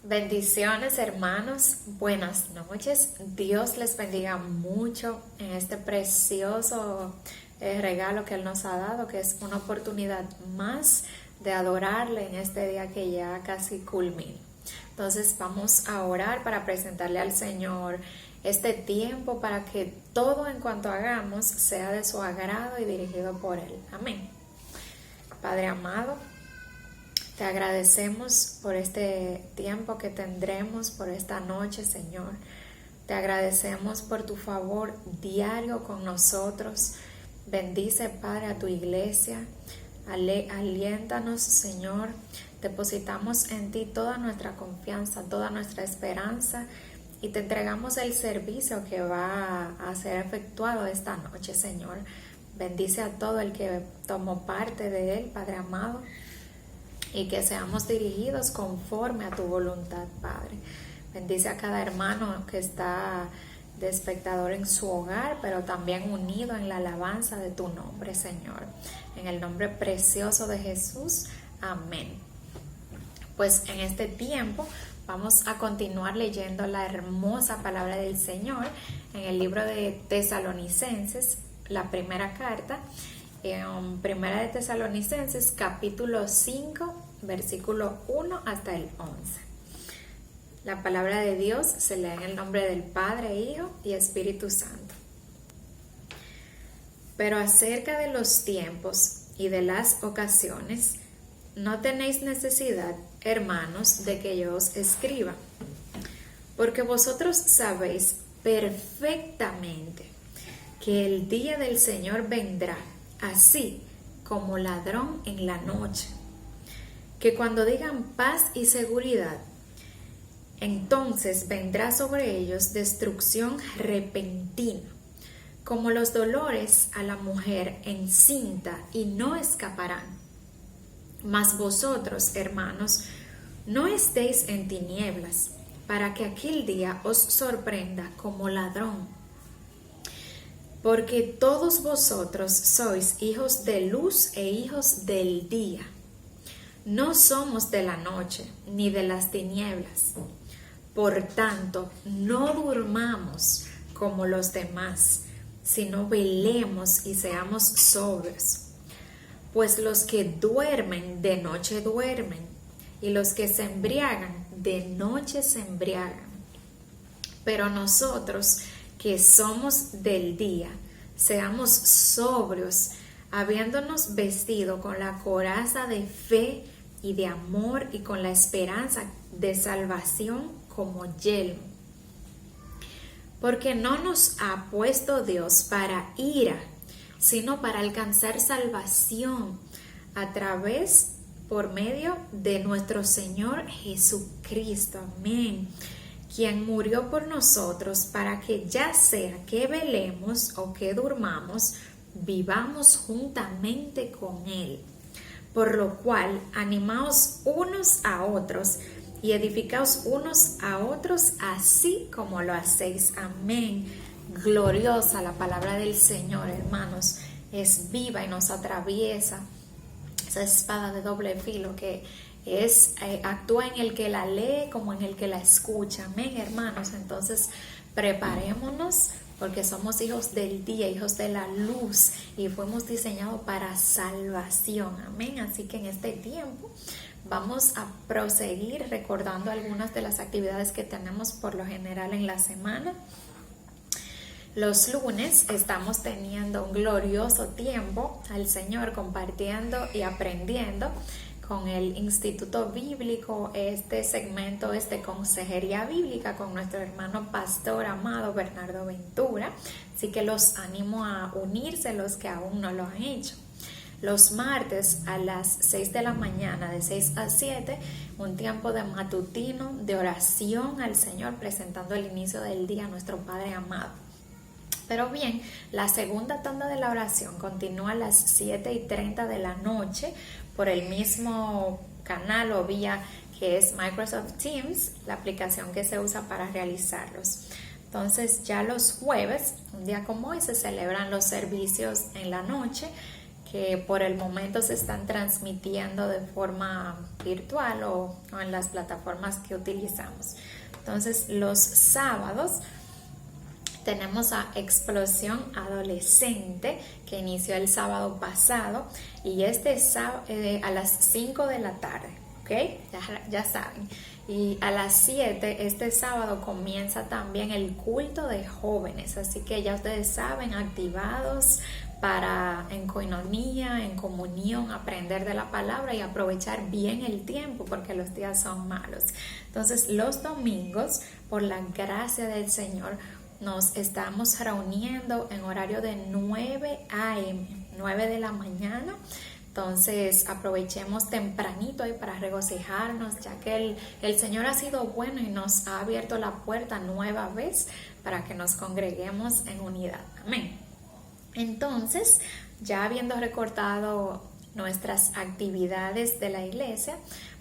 Bendiciones, hermanos, buenas noches. Dios les bendiga mucho en este precioso regalo que Él nos ha dado, que es una oportunidad más de adorarle en este día que ya casi culmina. Entonces vamos a orar para presentarle al Señor este tiempo para que todo en cuanto hagamos sea de su agrado y dirigido por Él. Amén. Padre amado, te agradecemos por este tiempo que tendremos, por esta noche, Señor. Te agradecemos por tu favor diario con nosotros. Bendice, Padre, a tu iglesia. Aliéntanos, Señor. Depositamos en ti toda nuestra confianza, toda nuestra esperanza y te entregamos el servicio que va a ser efectuado esta noche, Señor. Bendice a todo el que tomó parte de él, Padre amado, y que seamos dirigidos conforme a tu voluntad, Padre. Bendice a cada hermano que está de espectador en su hogar, pero también unido en la alabanza de tu nombre, Señor. En el nombre precioso de Jesús, amén. Pues en este tiempo vamos a continuar leyendo la hermosa palabra del Señor en el libro de Tesalonicenses, la primera carta, en Primera de Tesalonicenses, capítulo 5, versículo 1 hasta el 11. La palabra de Dios se lee en el nombre del Padre, Hijo y Espíritu Santo. Pero acerca de los tiempos y de las ocasiones, no tenéis necesidad, hermanos, de que yo os escriba, porque vosotros sabéis perfectamente que el día del Señor vendrá, así como ladrón en la noche, que cuando digan paz y seguridad, entonces vendrá sobre ellos destrucción repentina, como los dolores a la mujer encinta, y no escaparán. Mas vosotros, hermanos, no estéis en tinieblas, para que aquel día os sorprenda como ladrón. Porque todos vosotros sois hijos de luz e hijos del día. No somos de la noche ni de las tinieblas. Por tanto, no durmamos como los demás, sino velemos y seamos sobrios. Pues los que duermen de noche duermen, y los que se embriagan de noche se embriagan. Pero nosotros que somos del día, seamos sobrios, habiéndonos vestido con la coraza de fe y de amor y con la esperanza de salvación como yelmo. Porque no nos ha puesto Dios para ira, sino para alcanzar salvación a través, por medio de nuestro Señor Jesucristo. Amén. Quien murió por nosotros para que ya sea que velemos o que durmamos, vivamos juntamente con Él. Por lo cual, animaos unos a otros y edificaos unos a otros, así como lo hacéis. Amén. Gloriosa la palabra del Señor, hermanos. Es viva y nos atraviesa. Esa espada de doble filo que actúa en el que la lee como en el que la escucha. Amén, hermanos. Entonces, preparémonos porque somos hijos del día, hijos de la luz, y fuimos diseñados para salvación. Amén. Así que en este tiempo vamos a proseguir recordando algunas de las actividades que tenemos por lo general en la semana. Los lunes estamos teniendo un glorioso tiempo al Señor, compartiendo y aprendiendo con el Instituto Bíblico. Este segmento es de consejería bíblica con nuestro hermano pastor amado Bernardo Ventura. Así que los animo a unirse los que aún no lo han hecho. Los martes a las 6 de la mañana, de 6 a 7, un tiempo de matutino, de oración al Señor, presentando el inicio del día a nuestro Padre amado. Pero bien, la segunda tanda de la oración continúa a las 7:30 de la noche por el mismo canal o vía que es Microsoft Teams, la aplicación que se usa para realizarlos. Entonces ya los jueves, un día como hoy, se celebran los servicios en la noche, que que por el momento se están transmitiendo de forma virtual o en las plataformas que utilizamos. Entonces, los sábados tenemos a Explosión Adolescente, que inició el sábado pasado, y este sábado a las 5 de la tarde, ¿ok? Ya saben. Y a las 7 este sábado comienza también el culto de jóvenes, así que ya ustedes saben, activados para en coinonía, en comunión, aprender de la palabra y aprovechar bien el tiempo porque los días son malos. Entonces, los domingos, por la gracia del Señor, nos estamos reuniendo en horario de 9 a.m., 9 de la mañana. Entonces aprovechemos tempranito ahí para regocijarnos, ya que el Señor ha sido bueno y nos ha abierto la puerta nueva vez para que nos congreguemos en unidad. Amén. Entonces, ya habiendo recortado nuestras actividades de la iglesia,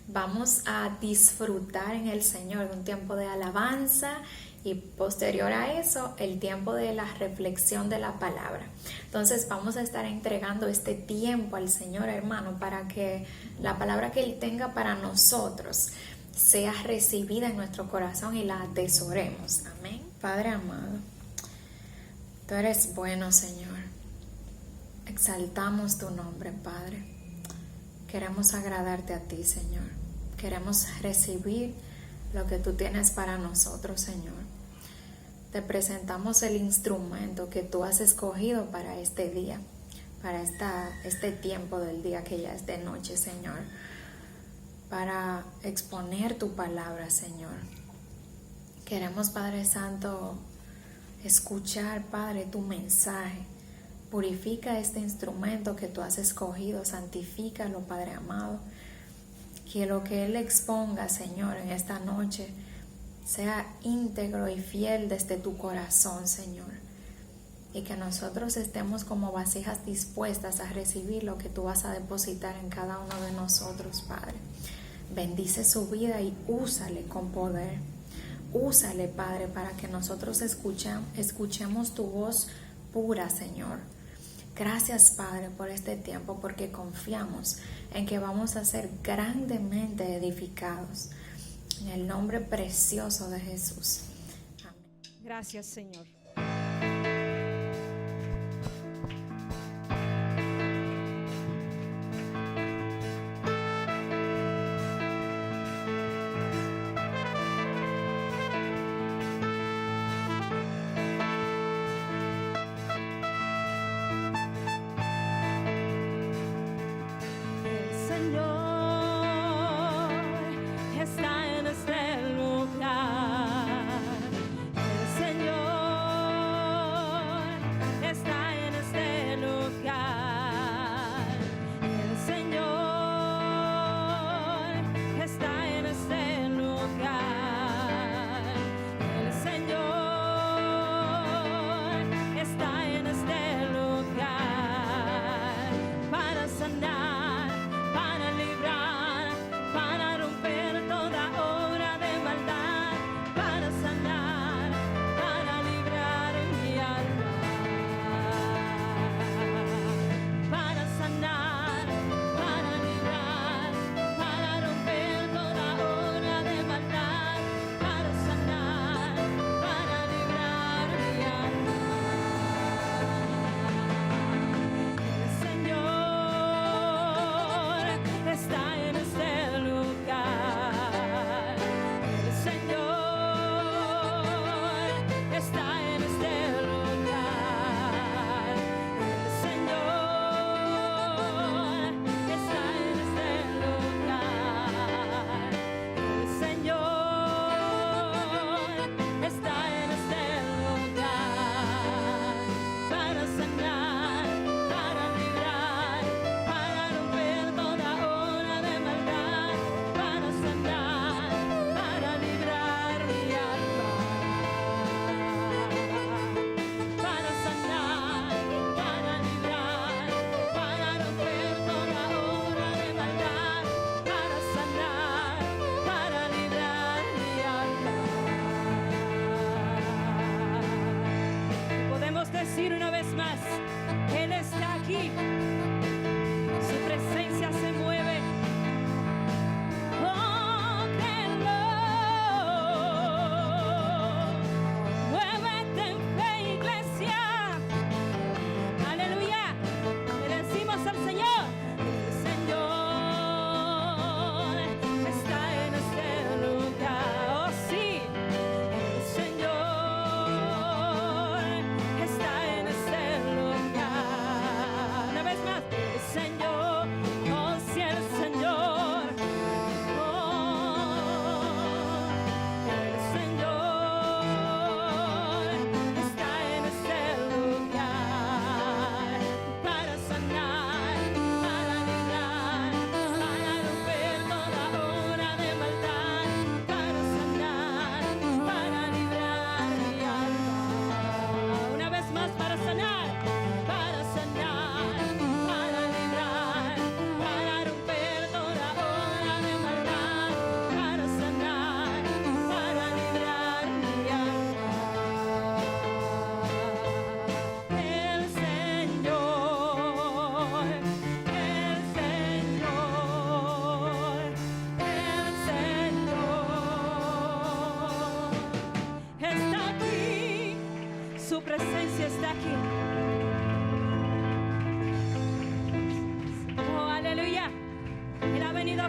vamos a disfrutar en el Señor de un tiempo de alabanza y posterior a eso el tiempo de la reflexión de la palabra. Entonces vamos a estar entregando este tiempo al Señor, hermano, para que la palabra que Él tenga para nosotros sea recibida en nuestro corazón y la atesoremos. Amén. Padre amado, Tú eres bueno, Señor. Exaltamos tu nombre, Padre. Queremos agradarte a ti, Señor. Queremos recibir lo que tú tienes para nosotros, Señor. Te presentamos el instrumento que tú has escogido para este día, para este tiempo del día que ya es de noche, Señor, para exponer tu palabra, Señor. Queremos, Padre Santo, escuchar, Padre, tu mensaje. Purifica este instrumento que tú has escogido, santifícalo, Padre amado. Que lo que Él exponga, Señor, en esta noche sea íntegro y fiel desde tu corazón, Señor. Y que nosotros estemos como vasijas dispuestas a recibir lo que tú vas a depositar en cada uno de nosotros, Padre. Bendice su vida y úsale con poder. Úsale, Padre, para que nosotros escuchemos tu voz pura, Señor. Gracias, Padre, por este tiempo, porque confiamos en que vamos a ser grandemente edificados. En el nombre precioso de Jesús. Amén. Gracias, Señor. Está en este lugar. El Señor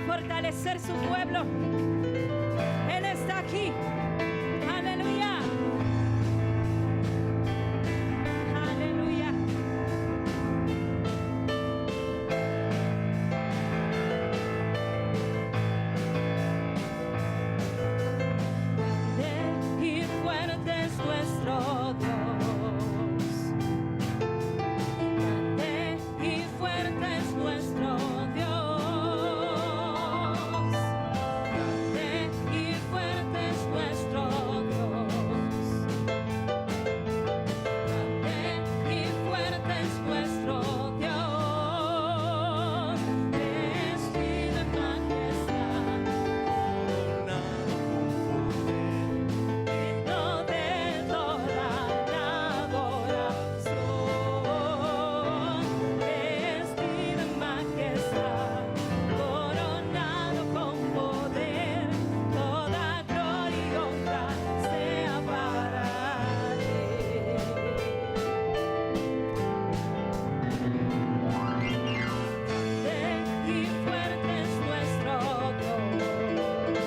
fortalecer su pueblo. Él está aquí. Aleluya. Aleluya. Grande y fuerte es nuestro Dios. Grande y fuerte es nuestro Dios. Grande y fuerte es nuestro Dios. Grande y fuerte es nuestro Dios. Vestido en majestad, digno de toda la adoración. Vestido en majestad, coronado con poder, toda gloria y honra sea para Él. Grande y fuerte es nuestro Dios.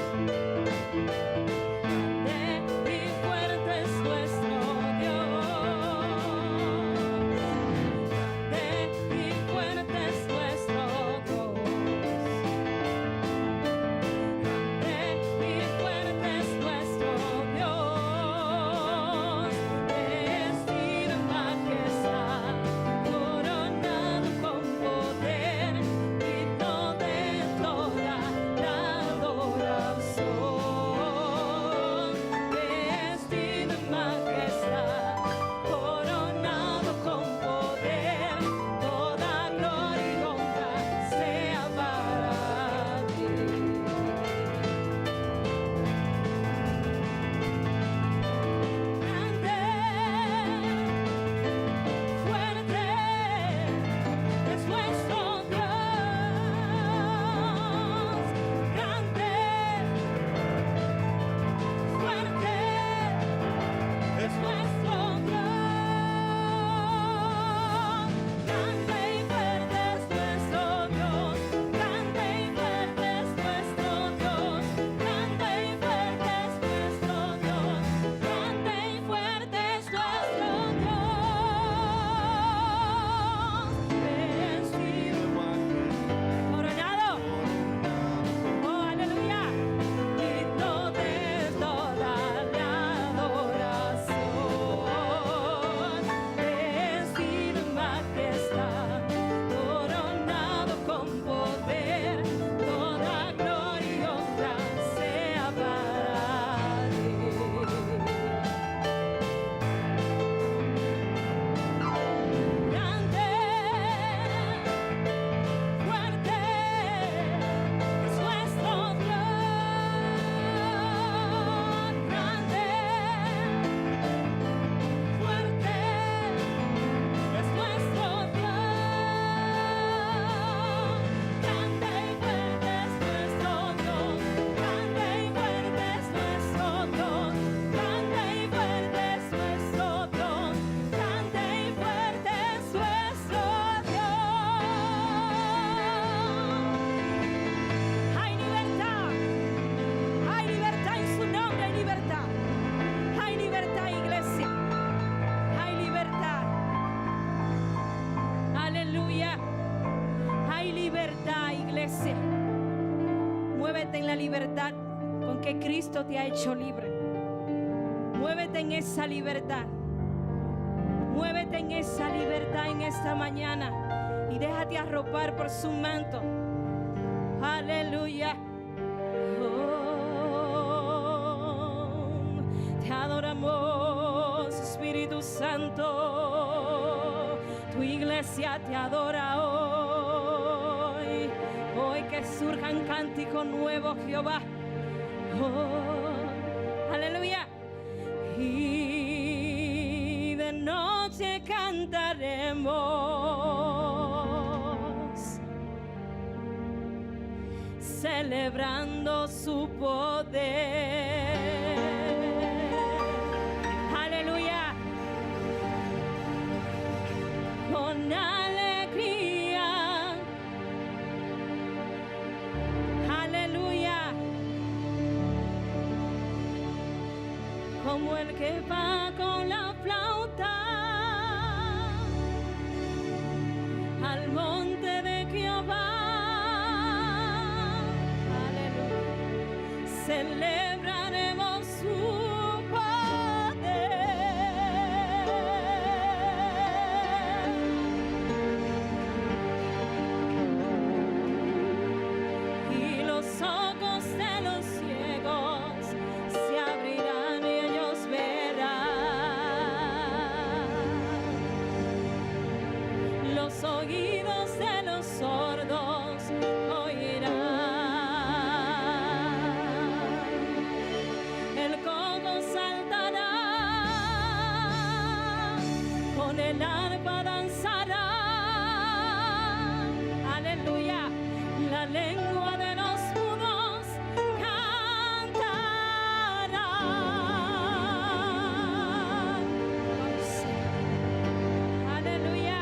Grande y fuerte es nuestro Dios. Grande y fuerte es nuestro Dios. Grande y fuerte es nuestro Dios. Vestido en majestad, coronado con poder, digno de toda la adoración. Vestido en majestad, coronado con poder, toda gloria y honra sea para ti. Grande, fuerte es nuestro Dios. Grande, fuerte es nuestro Dios. Grande y fuerte es nuestro Dios. Grande y fuerte es nuestro Dios. Grande y fuerte es nuestro Dios. Grande y fuerte es nuestro Dios. Vestido, coronado. Oh, aleluya. Digno de toda la adoración. Vestido en majestad, coronado con poder, toda gloria y honra sea para Él. Grande, fuerte es nuestro Dios. Grande, fuerte es nuestro Dios. Grande y fuerte es nuestro Dios. Grande y fuerte es nuestro Dios. Grande y fuerte es nuestro Dios. Grande y fuerte es nuestro Dios. Hay libertad. Hay libertad en su nombre. Hay libertad. Hay libertad, iglesia. Hay libertad. Aleluya. Hay libertad, iglesia. Muévete en la libertad con que Cristo te ha hecho libre. Muévete en esa libertad. Muévete en esa libertad en esta mañana y déjate arropar por su manto. Aleluya. Oh, te adoramos, Espíritu Santo. Tu iglesia te adora hoy. Hoy que surjan cánticos nuevos, Jehová. Oh, aleluya. Y de noche cantaremos, celebrando su poder. Aleluya. Con alegría. como el que va con la flauta al monte de Jehová. Aleluya. Celebraremos su poder. Y los ojos de los ciegos se abrirán y ellos verán. Los oídos de los sordos oirán. El cojo saltará, con el arpa danzará. Aleluya. La lengua de los mudos cantará. Aleluya.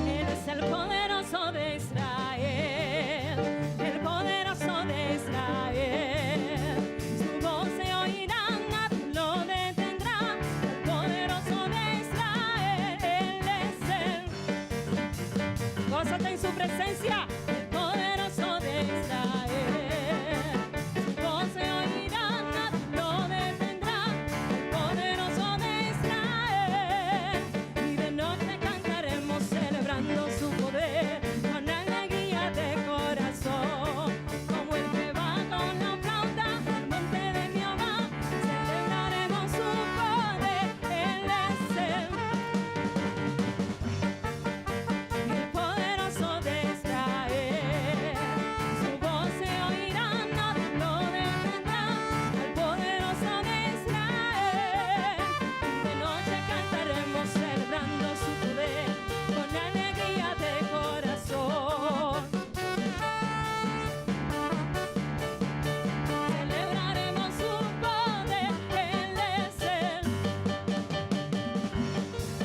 Él es el poderoso de Israel, el poderoso de Israel. Su voz se oirá, nadie lo detendrá. El poderoso de Israel, Él es Él. Gózate en su presencia, el poderoso de Israel. Su voz se oirá, nadie lo detendrá. El poderoso de Israel. Y de noche cantaremos celebrando su poder con alegría de corazón, como el que va con la flauta al monte de Jehová. Celebraremos su poder, Él es Él. El poderoso de Israel, su voz se oirá, nadie lo detendrá. El poderoso de Israel, y de noche cantaremos celebrando su poder con alegría de corazón. Celebraremos su poder, Él es Él.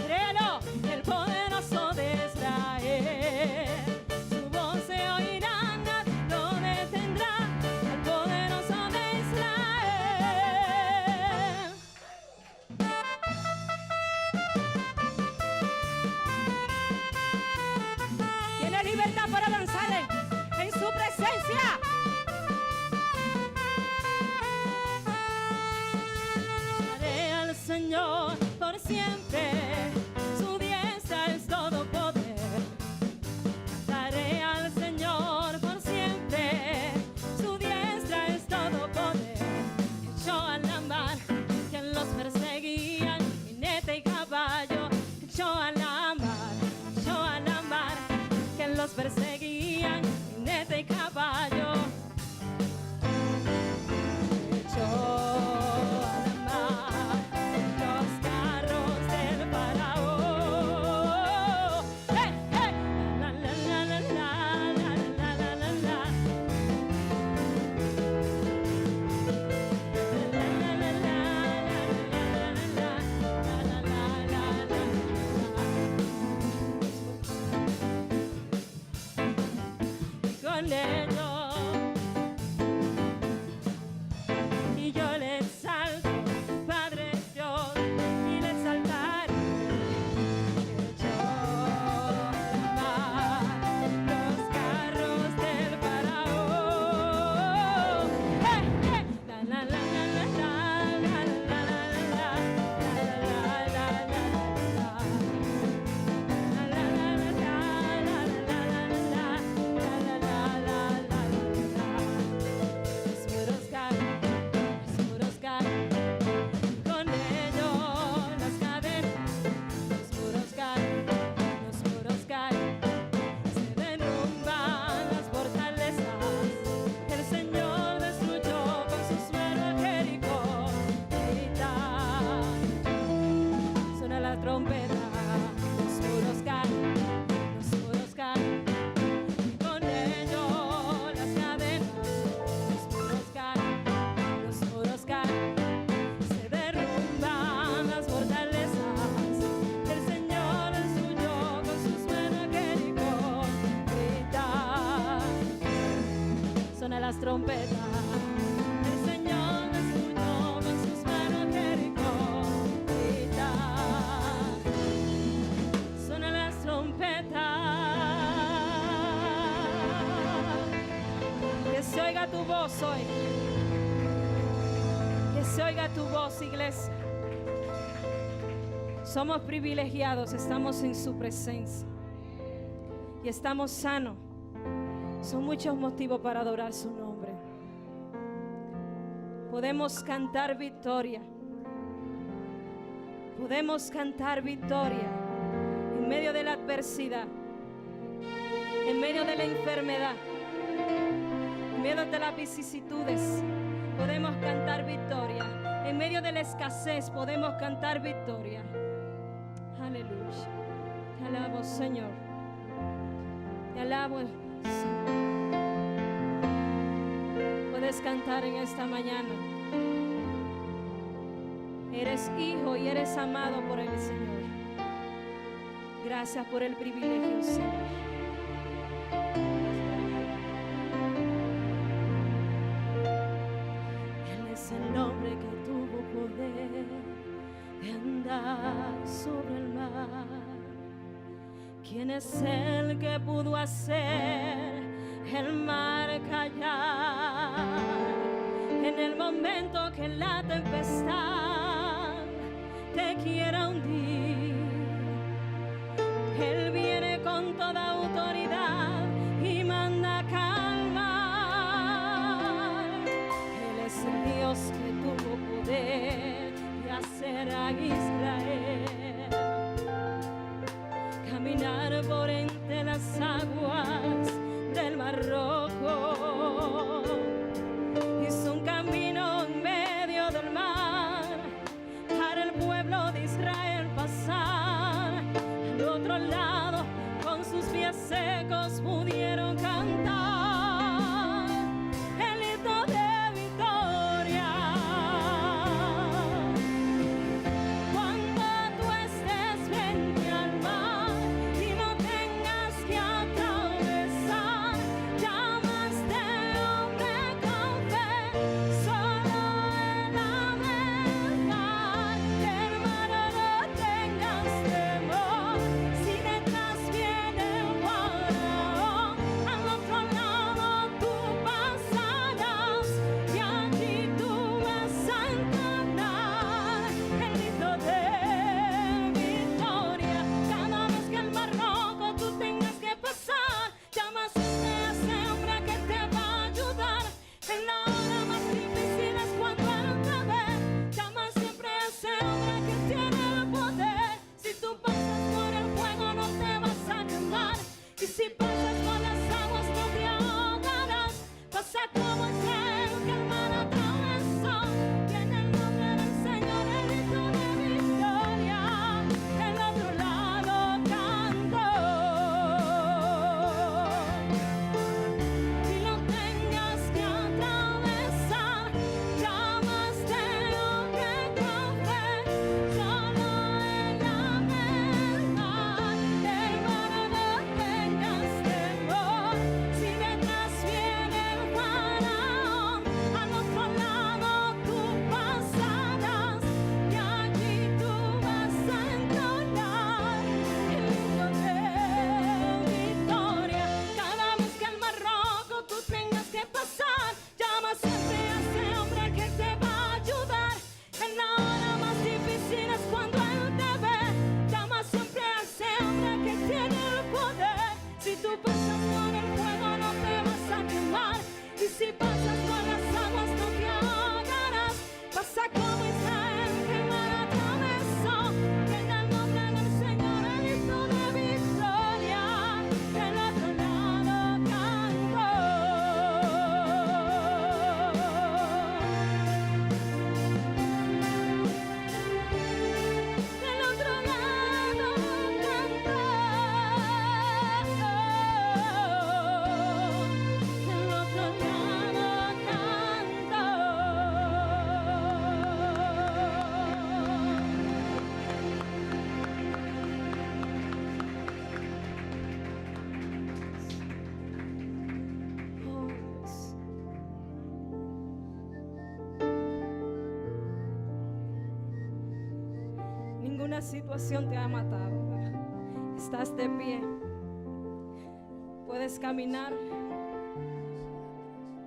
Créelo, el poderoso de Israel. Su voz se oirá, nadie lo detendrá. El poderoso de Israel. Tiene libertad para danzar en su presencia. Daré al Señor por siempre, su diestra es todo poder. Daré al Señor por siempre, su diestra es todo poder. Echó a la mar quien los perseguían, jinete y caballo. Echó a la mar quien los perseguían, jinete y caballo. Echó a la mar los carros del faraón. ¡Hey, hey! La, la, la, la, la, la, la, la, la, la. La, la, la, la, la, la, la, la, la, la. Con ellos y yo le exalto, Padre Dios, y le exaltaré. Echó a la mar los carros del faraón. ¡Hey, hey! La, la, la, la, la, la, la, la, la, la, la, la, la, la, la. La la la la la la la la la la la la la. tu voz hoy. Que se oiga tu voz, iglesia. Somos privilegiados, estamos en su presencia y estamos sanos. Son muchos motivos para adorar su nombre. Podemos cantar victoria. Podemos cantar victoria en medio de la adversidad, en medio de la enfermedad, en medio de las vicisitudes. Podemos cantar victoria. En medio de la escasez podemos cantar victoria. Aleluya. Te alabo, Señor. Te alabo, Señor. Puedes cantar en esta mañana. Eres hijo y eres amado por el Señor. Gracias por el privilegio, Señor. Él es el hombre que tuvo poder de andar sobre el mar. ¿Quién es el que pudo hacer el mar callar? En el momento que la tempestad te quiera hundir, Él viene con toda autoridad y manda calmar. Él es el Dios que tuvo poder de hacer a Israel caminar por entre las aguas del Mar Rojo. Hizo un camino en medio del mar para el pueblo de Israel pasar. Al otro lado, con sus pies secos pudieron cantar el himno de victoria. Cuando tú estés frente al mar y no tengas que atravesar, llama a este hombre con fe, solo Él ha de dar. Hermano, no tengas temor, si detrás viene el faraón, al otro lado tú pasarás y allí tú vas a encontrar el grito de victoria. Cada vez que el Mar Rojo tú tengas que pasar, llama siempre a ese hombre que te va a ayudar. En la hora más difícil es cuando Él te ve. Llama siempre a ese hombre que tiene el poder. Si tú pasas por el fuego no te vas a quemar, y si pasas por las aguas no te ahogarás. Pasa como Israel que el mar atravesó, y en el nombre del Señor el grito de victoria. El otro lado cantó. Y no tengas que atravesar, llama a este hombre con fe, solo Él ha de dar. Hermano, no tengas temor, si detrás viene el faraón, al otro lado tú pasarás y allí tú vas a encontrar el himno de victoria. Cada vez que el Mar Rojo tú tengas que pasar, llama siempre a ese hombre que te va a ayudar. En la hora más difícil es cuando Él te ve. Llama siempre a ese hombre que tiene el poder. Si tú pasas por el fuego no te vas a quemar, y si pasas por las aguas no te ahogarás. Pasa como Israel que el mar atravesó, y en el nombre del Señor el grito de victoria. Del otro lado cantó. Del otro lado cantó. Del otro lado cantó. Oh, Dios. Ninguna situación te ha matado. Estás de pie. Puedes caminar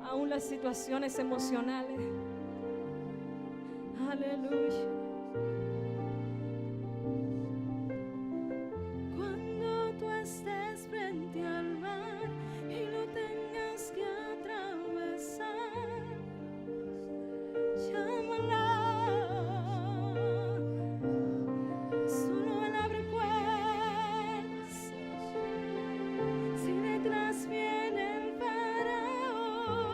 a un las situaciones emocionales. Aleluya. Cuando tú estés frente al mar y lo tengas que atravesar, llámala. Solo él abre puertas. Si detrás viene el faraón,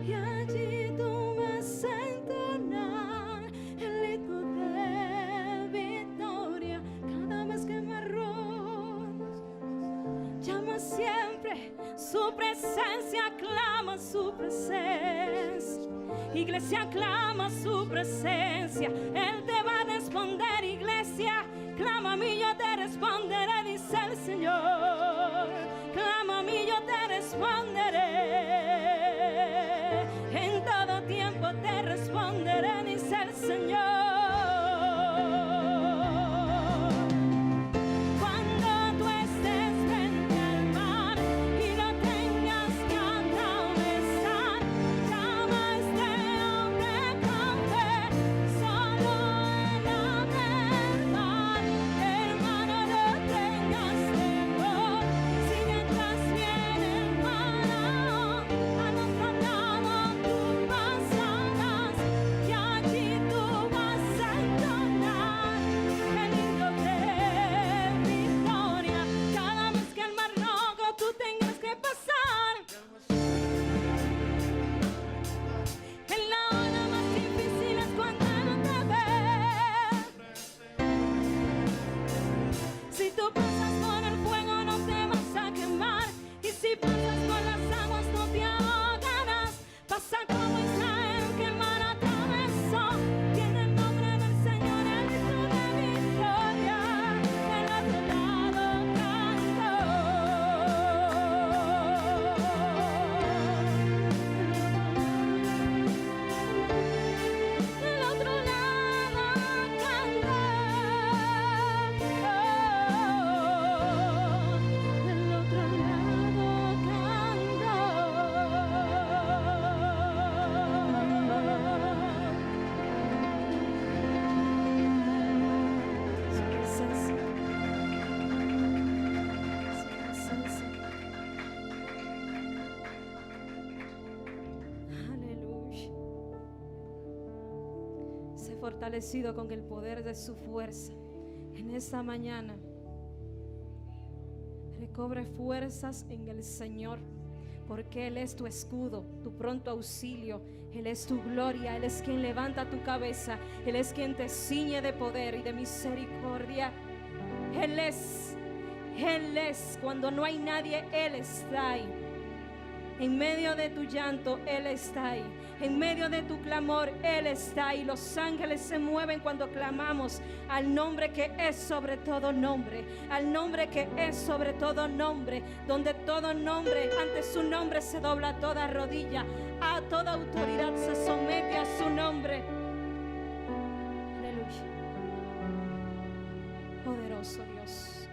y allí tú vas a entonar el himno de victoria. Cada vez que me arrojes, llama siempre su presencia, clama su presencia. Iglesia, clama su presencia. Él te va a responder, iglesia. Clama a mí, yo te responderé, dice el Señor. Clama a mí, yo te responderé. En todo tiempo te responderé, dice el Señor. Cuando tú estés frente al mar y lo tengas que atravesar, llama a este hombre con fe. Solo él abre el mar. Hermano, no tengas temor. Si detrás viene el faraón, al otro lado tú pasarás, y allí tú vas a entonar el himno de victoria. Cada vez que el mar rojo tú tengas que pasar, en la hora más difícil es cuando no te ve. Si tú pasas por el fuego no te vas a quemar, y si pasas por las aguas no te ahogarás. Pasa como Israel que el mar atravesó. Tiene el nombre del Señor, el himno de victoria. Del otro lado canto. Del otro lado canto. Del otro lado Su presencia. Aleluya. Sé fortalecido con el poder de su fuerza en esta mañana. Recobre fuerzas en el Señor, porque Él es tu escudo, tu pronto auxilio. Él es tu gloria, Él es quien levanta tu cabeza, Él es quien te ciñe de poder y de misericordia. Él es cuando no hay nadie, Él está ahí. En medio de tu llanto, Él está ahí. En medio de tu clamor, Él está ahí. Los ángeles se mueven cuando clamamos al nombre que es sobre todo nombre. Al nombre que es sobre todo nombre. Donde todo nombre, ante su nombre se dobla toda rodilla. A toda autoridad se somete a su nombre. Aleluya. Poderoso Dios.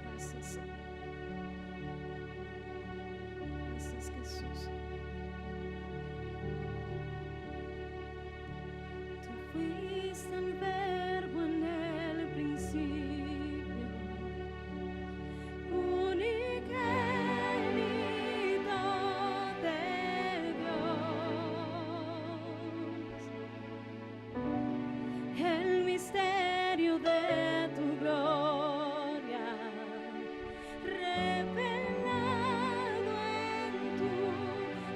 Gracias, Señor. Gracias, Jesús. Tú fuiste el verbo en el principio, unigénito de Dios. El misterio de tu gloria revelado en tu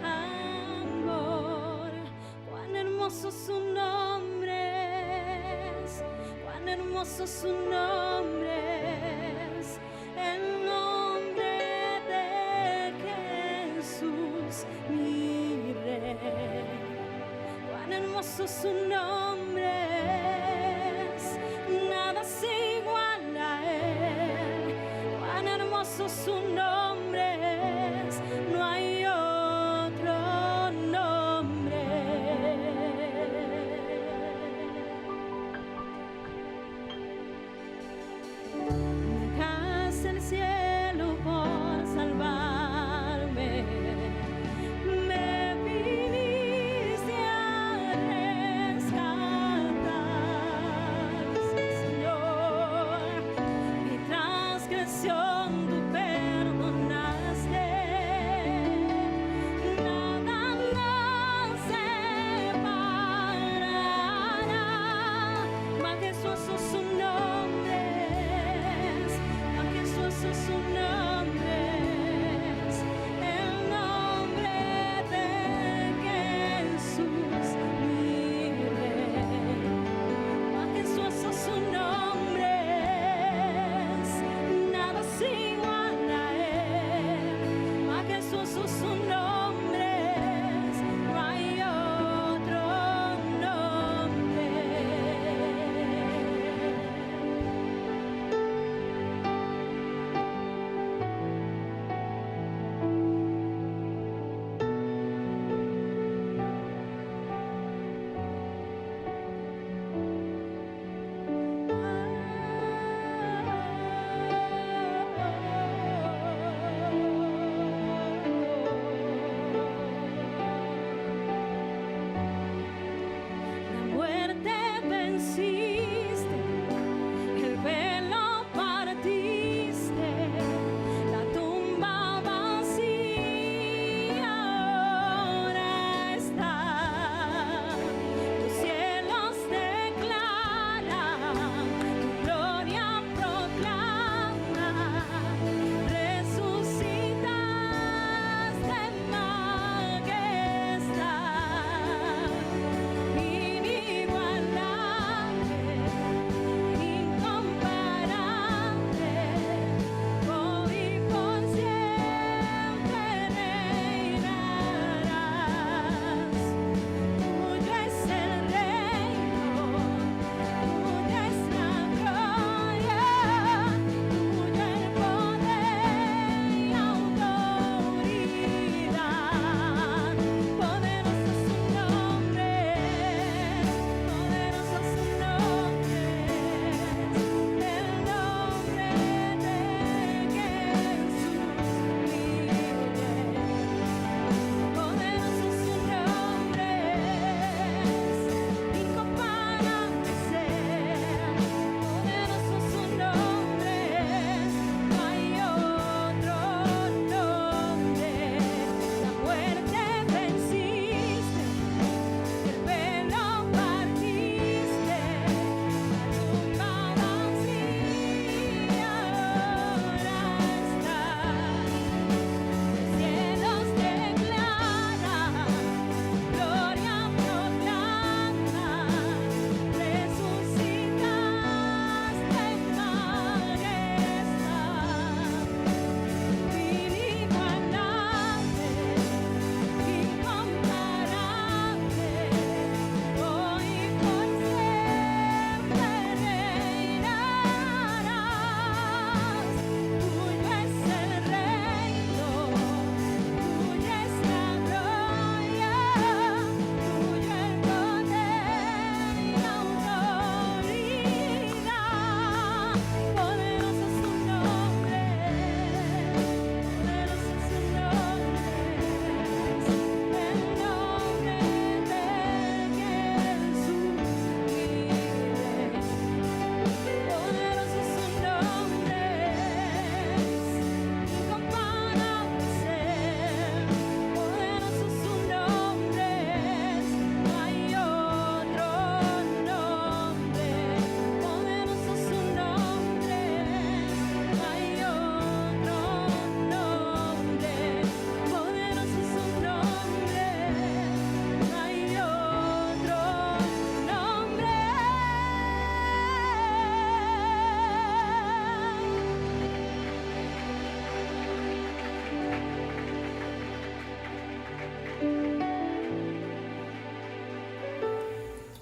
amor. Cuán hermoso su nombre es, cuán hermoso su nombre es, el nombre de Jesús, mi Rey. Cuán hermoso su nombre es, nada se iguala a él. Cuán hermoso su nombre es, no hay otro nombre. Dejaste el cielo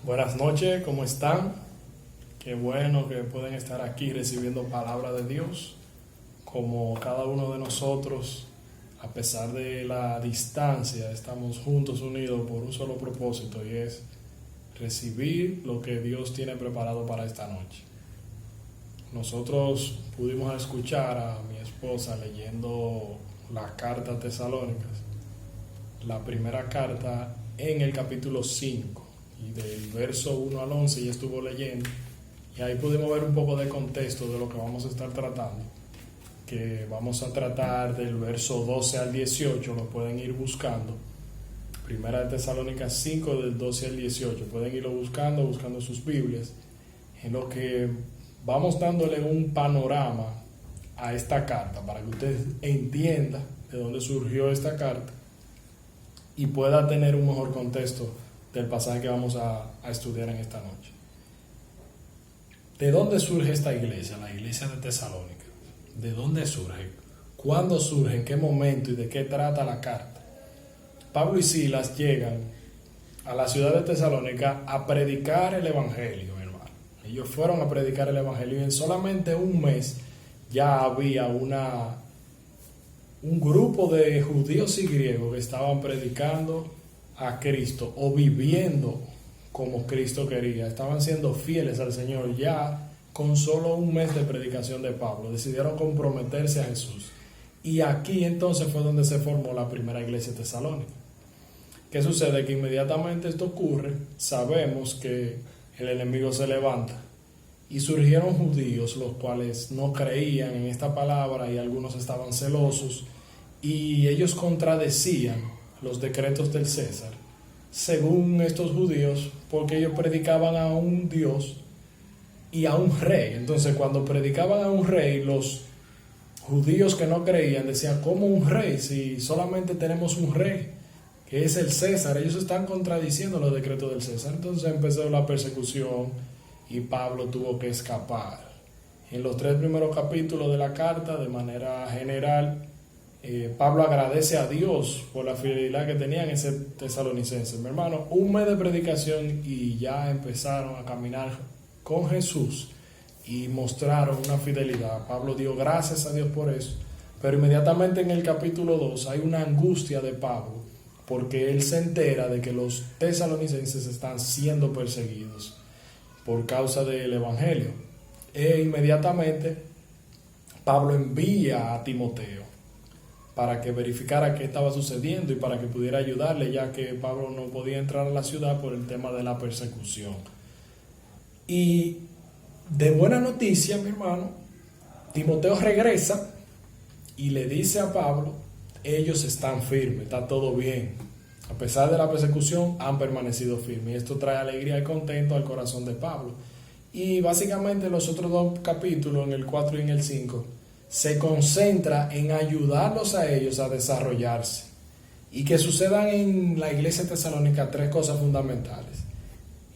Buenas noches, ¿cómo están? Qué bueno que pueden estar aquí recibiendo palabra de Dios, como cada uno de nosotros, a pesar de la distancia, estamos juntos, unidos por un solo propósito, y es recibir lo que Dios tiene preparado para esta noche. Nosotros pudimos escuchar a mi esposa leyendo la carta a Tesalónicas, la primera carta en el capítulo 5, y del verso 1 al 11 ya estuvo leyendo, y ahí pudimos ver un poco de contexto de lo que vamos a estar tratando, que vamos a tratar del verso 12 al 18, lo pueden ir buscando, primera de Tesalónicas 5 del 12 al 18, pueden irlo buscando sus Biblias, en lo que vamos dándole un panorama a esta carta, para que usted entienda de dónde surgió esta carta y pueda tener un mejor contexto del pasaje que vamos a estudiar en esta noche. ¿De dónde surge esta iglesia, la iglesia de Tesalónica? ¿De dónde surge? ¿Cuándo surge? ¿En qué momento? ¿Y de qué trata la carta? Pablo y Silas llegan a la ciudad de Tesalónica a predicar el evangelio, hermano. Ellos fueron a predicar el evangelio y en solamente un mes ya había un grupo de judíos y griegos que estaban predicando a Cristo o viviendo como Cristo quería, estaban siendo fieles al Señor ya con solo un mes de predicación de Pablo, decidieron comprometerse a Jesús, y aquí entonces fue donde se formó la primera iglesia tesalónica. ¿Qué sucede? Que inmediatamente esto ocurre, sabemos que el enemigo se levanta y surgieron judíos los cuales no creían en esta palabra y algunos estaban celosos y ellos contradecían los decretos del César, según estos judíos, porque ellos predicaban a un Dios y a un rey. Entonces, cuando predicaban a un rey, los judíos que no creían decían, ¿cómo un rey? Si solamente tenemos un rey, que es el César. Ellos están contradiciendo los decretos del César. Entonces empezó la persecución y Pablo tuvo que escapar. En los 3 primeros capítulos de la carta, de manera general, Pablo agradece a Dios por la fidelidad que tenían ese tesalonicense. Mi hermano, un mes de predicación y ya empezaron a caminar con Jesús y mostraron una fidelidad. Pablo dio gracias a Dios por eso, pero inmediatamente en el capítulo 2 hay una angustia de Pablo, porque él se entera de que los tesalonicenses están siendo perseguidos por causa del evangelio. E inmediatamente Pablo envía a Timoteo para que verificara qué estaba sucediendo y para que pudiera ayudarle, ya que Pablo no podía entrar a la ciudad por el tema de la persecución. Y de buena noticia, mi hermano, Timoteo regresa y le dice a Pablo, ellos están firmes, está todo bien. A pesar de la persecución, han permanecido firmes. Y esto trae alegría y contento al corazón de Pablo. Y básicamente los otros 2 capítulos, en el 4 y en el 5, se concentra en ayudarlos a ellos a desarrollarse y que sucedan en la iglesia tesalónica 3 cosas fundamentales,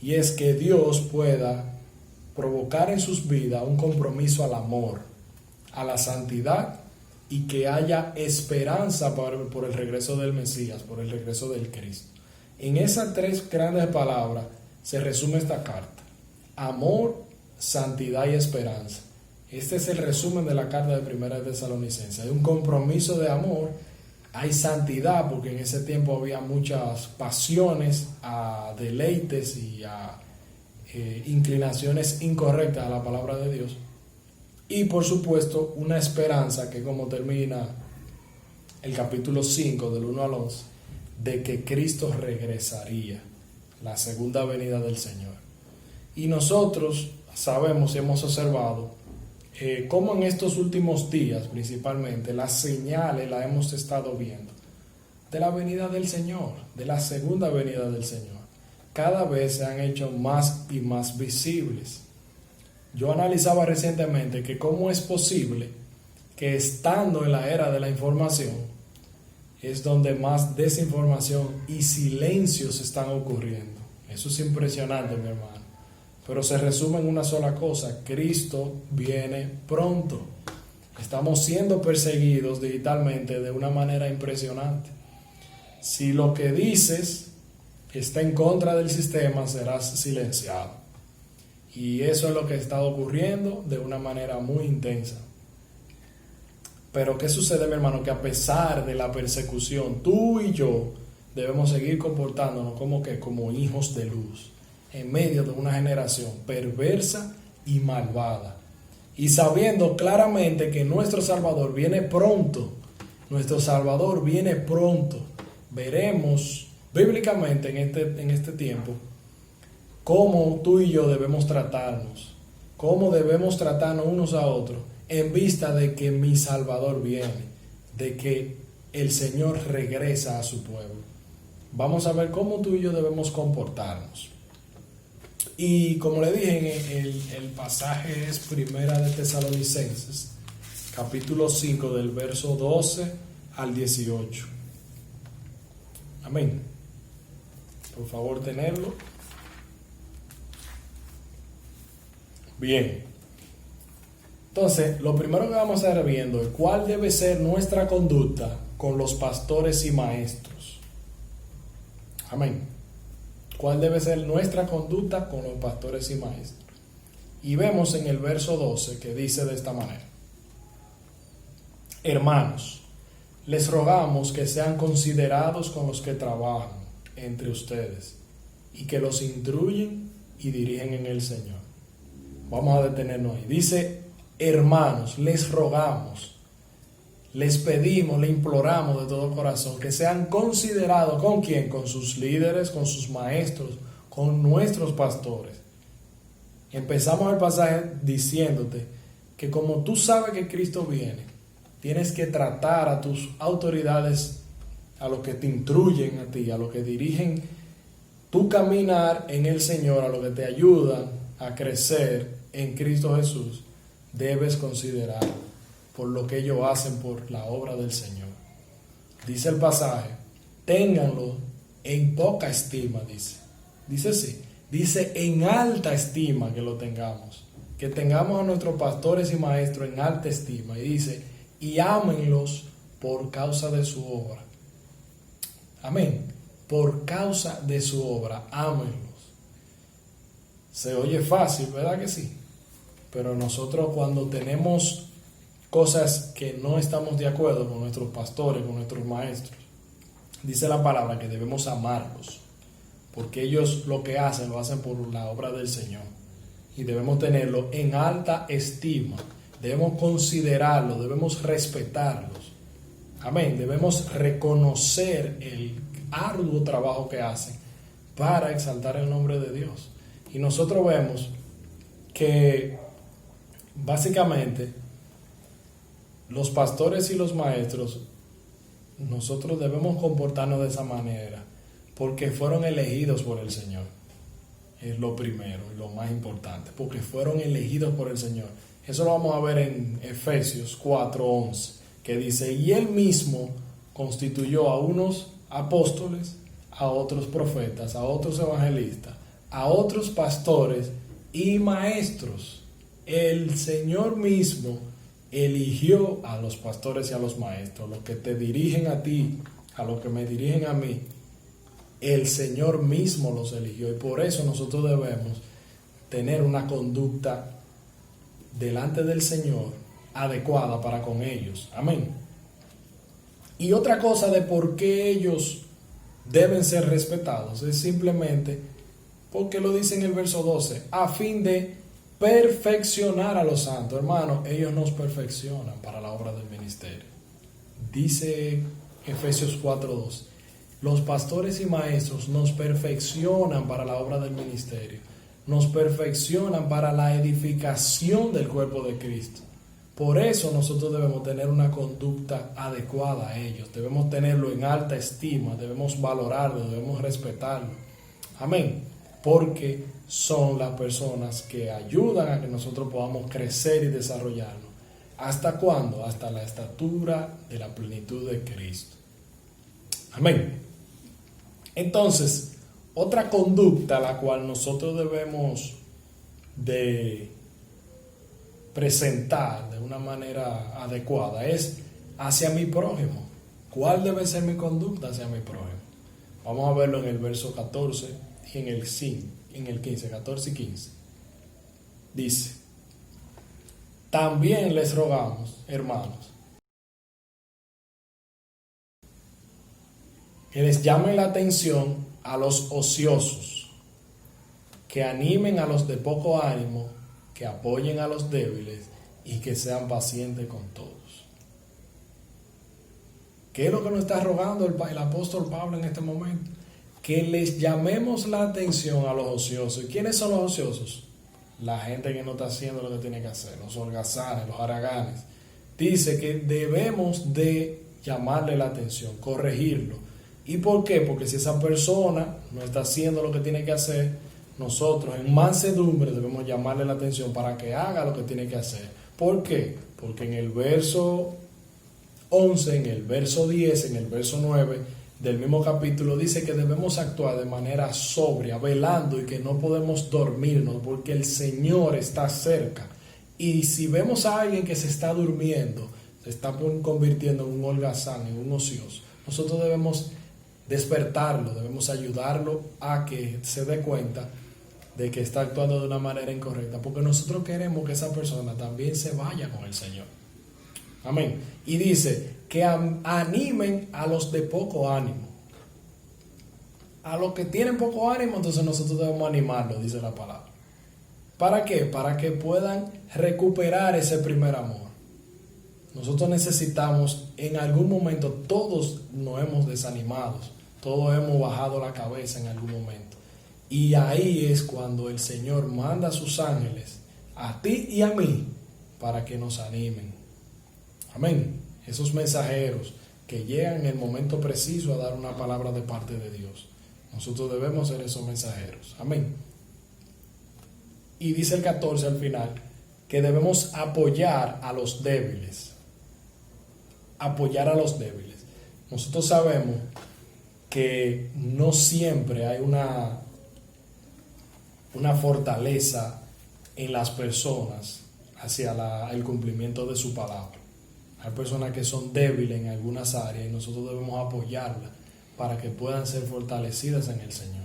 y es que Dios pueda provocar en sus vidas un compromiso al amor, a la santidad, y que haya esperanza por el regreso del Mesías, por el regreso del Cristo. En esas 3 grandes palabras se resume esta carta: amor, santidad y esperanza. Este es el resumen de la carta de Primera de Tesalonicenses. Hay un compromiso de amor, hay santidad, porque en ese tiempo había muchas pasiones, a deleites y a inclinaciones incorrectas a la palabra de Dios. Y por supuesto una esperanza, que como termina el capítulo 5 del 1 al 11, de que Cristo regresaría, la segunda venida del Señor. Y nosotros sabemos y hemos observado cómo en estos últimos días principalmente las señales las hemos estado viendo de la venida del Señor, de la segunda venida del Señor. Cada vez se han hecho más y más visibles. Yo analizaba recientemente que cómo es posible que estando en la era de la información es donde más desinformación y silencios están ocurriendo. Eso es impresionante, mi hermano. Pero se resume en una sola cosa: Cristo viene pronto. Estamos siendo perseguidos digitalmente de una manera impresionante. Si lo que dices está en contra del sistema, serás silenciado. Y eso es lo que está ocurriendo de una manera muy intensa. Pero ¿qué sucede, mi hermano? Que a pesar de la persecución, tú y yo debemos seguir comportándonos como hijos de luz, en medio de una generación perversa y malvada. Y sabiendo claramente que nuestro Salvador viene pronto. Nuestro Salvador viene pronto. Veremos bíblicamente en este tiempo cómo tú y yo debemos tratarnos, cómo debemos tratarnos unos a otros, en vista de que mi Salvador viene, de que el Señor regresa a su pueblo. Vamos a ver cómo tú y yo debemos comportarnos. Y como le dije, el pasaje es Primera de Tesalonicenses, capítulo 5, del verso 12 al 18. Amén. Por favor, tenerlo. Bien. Entonces, lo primero que vamos a estar viendo es cuál debe ser nuestra conducta con los pastores y maestros. Amén. ¿Cuál debe ser nuestra conducta con los pastores y maestros? Y vemos en el verso 12 que dice de esta manera: Hermanos, les rogamos que sean considerados con los que trabajan entre ustedes y que los instruyen y dirigen en el Señor. Vamos a detenernos ahí. Dice: hermanos, les rogamos, les pedimos, le imploramos de todo corazón que sean considerados. ¿Con quién? Con sus líderes, con sus maestros, con nuestros pastores. Empezamos el pasaje diciéndote que como tú sabes que Cristo viene, tienes que tratar a tus autoridades, a los que te instruyen a ti, a los que dirigen tu caminar en el Señor, a los que te ayudan a crecer en Cristo Jesús. Debes considerar por lo que ellos hacen por la obra del Señor. Dice el pasaje: ténganlo en poca estima, dice así, dice en alta estima que lo tengamos, que tengamos a nuestros pastores y maestros en alta estima, y dice: y ámenlos por causa de su obra. Amén. Por causa de su obra, ámenlos. Se oye fácil, ¿verdad que sí? Pero nosotros, cuando tenemos cosas que no estamos de acuerdo con nuestros pastores, con nuestros maestros, dice la palabra que debemos amarlos, porque ellos lo que hacen, lo hacen por la obra del Señor, y debemos tenerlo en alta estima, debemos considerarlos, debemos respetarlos. Amén. Debemos reconocer el arduo trabajo que hacen para exaltar el nombre de Dios. Y nosotros vemos que básicamente los pastores y los maestros, nosotros debemos comportarnos de esa manera porque fueron elegidos por el Señor. Es lo primero y lo más importante, porque fueron elegidos por el Señor. Eso lo vamos a ver en Efesios 4:11, que dice: y Él mismo constituyó a unos apóstoles, a otros profetas, a otros evangelistas, a otros pastores y maestros. El Señor mismo eligió a los pastores y a los maestros, los que te dirigen a ti, a los que me dirigen a mí. El Señor mismo los eligió, y por eso nosotros debemos tener una conducta delante del Señor adecuada para con ellos. Amén. Y otra cosa de por qué ellos deben ser respetados es simplemente porque lo dice en el verso 12, a fin de perfeccionar a los santos. Hermanos, ellos nos perfeccionan para la obra del ministerio. Dice Efesios 4:12, los pastores y maestros nos perfeccionan para la obra del ministerio, nos perfeccionan para la edificación del cuerpo de Cristo. Por eso nosotros debemos tener una conducta adecuada a ellos, debemos tenerlo en alta estima, debemos valorarlo, debemos respetarlo. Amén. Porque son las personas que ayudan a que nosotros podamos crecer y desarrollarnos. ¿Hasta cuándo? Hasta la estatura de la plenitud de Cristo. Amén. Entonces, otra conducta a la cual nosotros debemos de presentar de una manera adecuada es hacia mi prójimo. ¿Cuál debe ser mi conducta hacia mi prójimo? Vamos a verlo en el verso 14 y en el 15, 14 y 15. Dice: también les rogamos, hermanos, que les llamen la atención a los ociosos, que animen a los de poco ánimo, que apoyen a los débiles y que sean pacientes con todos. ¿Qué es lo que nos está rogando el apóstol Pablo en este momento? Que les llamemos la atención a los ociosos. ¿Y quiénes son los ociosos? La gente que no está haciendo lo que tiene que hacer, los holgazanes, los haraganes. Dice que debemos de llamarle la atención, corregirlo. ¿Y por qué? Porque si esa persona no está haciendo lo que tiene que hacer, nosotros en mansedumbre debemos llamarle la atención para que haga lo que tiene que hacer. ¿Por qué? Porque en el verso 11, en el verso 10, en el verso 9 del mismo capítulo dice que debemos actuar de manera sobria, velando, y que no podemos dormirnos porque el Señor está cerca. Y si vemos a alguien que se está durmiendo, se está convirtiendo en un holgazán, en un ocioso, nosotros debemos despertarlo, debemos ayudarlo a que se dé cuenta de que está actuando de una manera incorrecta, porque nosotros queremos que esa persona también se vaya con el Señor. Amén. Y dice que animen a los de poco ánimo. A los que tienen poco ánimo, entonces nosotros debemos animarlos, dice la palabra. ¿Para qué? Para que puedan recuperar ese primer amor. Nosotros necesitamos, en algún momento, todos nos hemos desanimado, todos hemos bajado la cabeza en algún momento. Y ahí es cuando el Señor manda a sus ángeles, a ti y a mí, para que nos animen. Amén. Esos mensajeros que llegan en el momento preciso a dar una palabra de parte de Dios. Nosotros debemos ser esos mensajeros. Amén. Y dice el 14 al final que debemos apoyar a los débiles. Apoyar a los débiles. Nosotros sabemos que no siempre hay una fortaleza en las personas hacia el cumplimiento de su palabra. Hay personas que son débiles en algunas áreas y nosotros debemos apoyarlas para que puedan ser fortalecidas en el Señor.